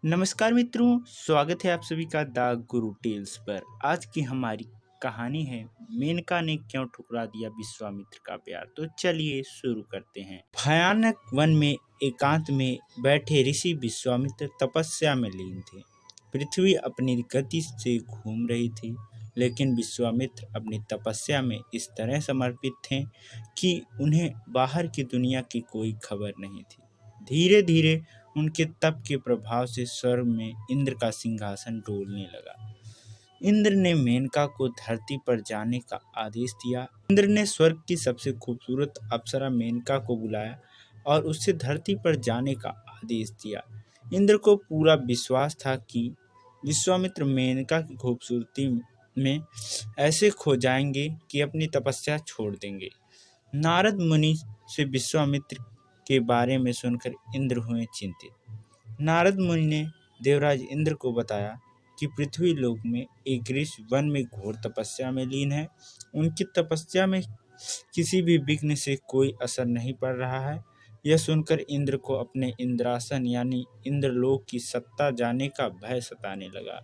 नमस्कार मित्रों, स्वागत है आप सभी का द गुरु टेल्स पर। आज की हमारी कहानी है मेनका ने क्यों ठुकरा दिया विश्वामित्र का प्यार। तो चलिए शुरू करते हैं। भयानक वन में एकांत में बैठे ऋषि विश्वामित्र तपस्या में लीन थे। पृथ्वी अपनी गति से घूम रही थी, लेकिन विश्वामित्र अपनी तपस्या में इस तरह समर्पित थे कि उन्हें बाहर की दुनिया की कोई खबर नहीं थी। धीरे धीरे उनके तप के प्रभाव से स्वर्ग में इंद्र का सिंहासन डोलने लगा। इंद्र ने मेनका को धरती पर जाने का आदेश दिया। इंद्र ने स्वर्ग की सबसे खूबसूरत अप्सरा मेनका को बुलाया और उससे धरती पर जाने का आदेश दिया। इंद्र को पूरा विश्वास था कि विश्वामित्र मेनका की खूबसूरती में ऐसे खो जाएंगे कि अपनी तपस्या छोड़ देंगे। नारद मुनि से विश्वामित्र के बारे में सुनकर इंद्र हुए चिंतित। नारद मुनि ने देवराज इंद्र को बताया कि पृथ्वी लोक में एक ऋषि वन में घोर तपस्या में लीन है। उनकी तपस्या में किसी भी विघ्न से कोई असर नहीं पड़ रहा है। यह सुनकर इंद्र को अपने इंद्रासन यानी इंद्रलोक की सत्ता जाने का भय सताने लगा।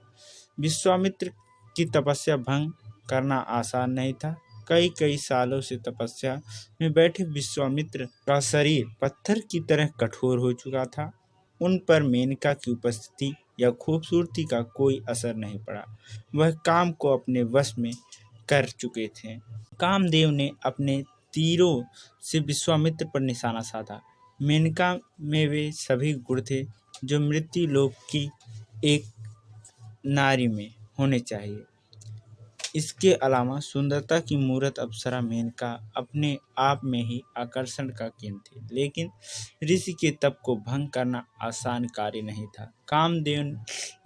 विश्वामित्र की तपस्या भंग करना आसान नहीं था। कई कई सालों से तपस्या में बैठे विश्वामित्र का शरीर पत्थर की तरह कठोर हो चुका था। उन पर मेनका की उपस्थिति या खूबसूरती का कोई असर नहीं पड़ा। वह काम को अपने वश में कर चुके थे। कामदेव ने अपने तीरों से विश्वामित्र पर निशाना साधा। मेनका में वे सभी गुण थे जो मृत्यु लोक की एक नारी में होने चाहिए। इसके अलावा सुंदरता की मूरत अप्सरा मेनका अपने आप में ही आकर्षण का केंद्र थी, लेकिन ऋषि के तप को भंग करना आसान कार्य नहीं था। कामदेव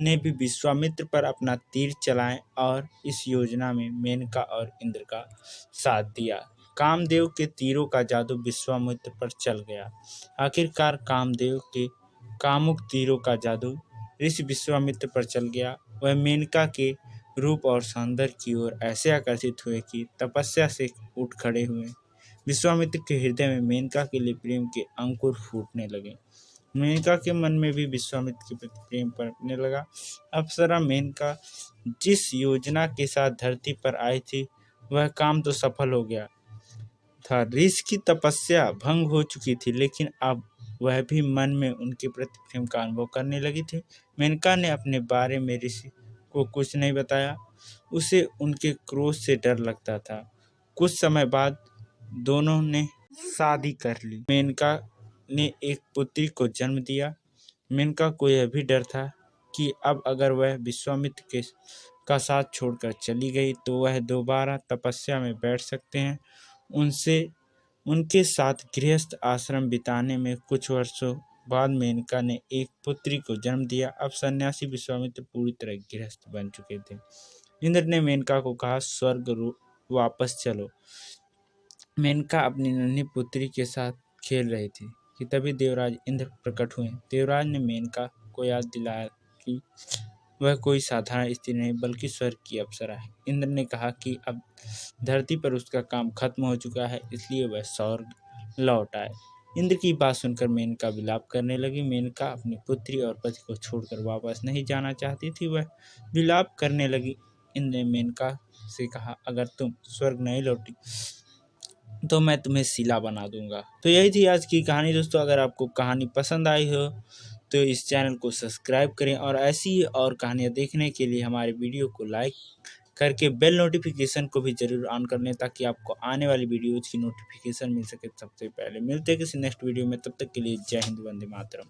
ने भी विश्वामित्र पर अपना तीर चलाए और इस योजना में मेनका और इंद्र का साथ दिया। कामदेव के तीरों का जादू विश्वामित्र पर चल गया। आखिरकार कामदेव के कामुक तीरों का जादू ऋषि विश्वामित्र पर चल गया। वह मेनका के रूप और सौंदर्य की ओर ऐसे आकर्षित हुए कि तपस्या से उठ खड़े हुए। विश्वामित्र के हृदय में मेनका के लिए प्रेम के अंकुर फूटने लगे। मेनका के मन में भी विश्वामित्र के प्रति प्रेम पनपने लगा। अप्सरा मेनका जिस योजना के साथ धरती पर आई थी, वह काम तो सफल हो गया था। ऋषि की तपस्या भंग हो चुकी थी, लेकिन अब वह भी मन में उनके प्रति प्रेम का अनुभव करने लगी थी। मेनका ने अपने बारे में ऋषि को कुछ नहीं बताया। उसे उनके क्रोध से डर लगता था। कुछ समय बाद दोनों ने शादी कर ली। मेनका ने एक पुत्री को जन्म दिया। मेनका को यह भी डर था कि अब अगर वह विश्वामित्र के का साथ छोड़कर चली गई तो वह दोबारा तपस्या में बैठ सकते हैं। उनके साथ गृहस्थ आश्रम बिताने में कुछ वर्षों बाद मेनका ने एक पुत्री को जन्म दिया। अब सन्यासी विश्वामित्र पूरी तरह गृहस्थ बन चुके थे। इंद्र ने मेनका को कहा, स्वर्ग वापस चलो। मेनका अपनी नन्ही पुत्री के साथ खेल रही थी कि तभी देवराज इंद्र प्रकट हुए। देवराज ने मेनका को याद दिलाया कि वह कोई साधारण स्त्री नहीं बल्कि स्वर्ग की अप्सरा है। इंद्र ने कहा कि अब धरती पर उसका काम खत्म हो चुका है, इसलिए वह स्वर्ग लौट आए। इंद्र की बात सुनकर मेनका विलाप करने लगी। मेनका अपनी पुत्री और पति को छोड़कर वापस नहीं जाना चाहती थी। वह विलाप करने लगी। इंद्र ने मेनका से कहा, अगर तुम स्वर्ग नहीं लौटी तो मैं तुम्हें शिला बना दूंगा। तो यही थी आज की कहानी दोस्तों। अगर आपको कहानी पसंद आई हो तो इस चैनल को सब्सक्राइब करें और ऐसी ही और कहानियाँ देखने के लिए हमारे वीडियो को लाइक करके बेल नोटिफिकेशन को भी जरूर ऑन कर लें, ताकि आपको आने वाली वीडियोज़ की नोटिफिकेशन मिल सके सबसे पहले। मिलते हैं किसी नेक्स्ट वीडियो में, तब तक के लिए जय हिंद, वंदे मातरम।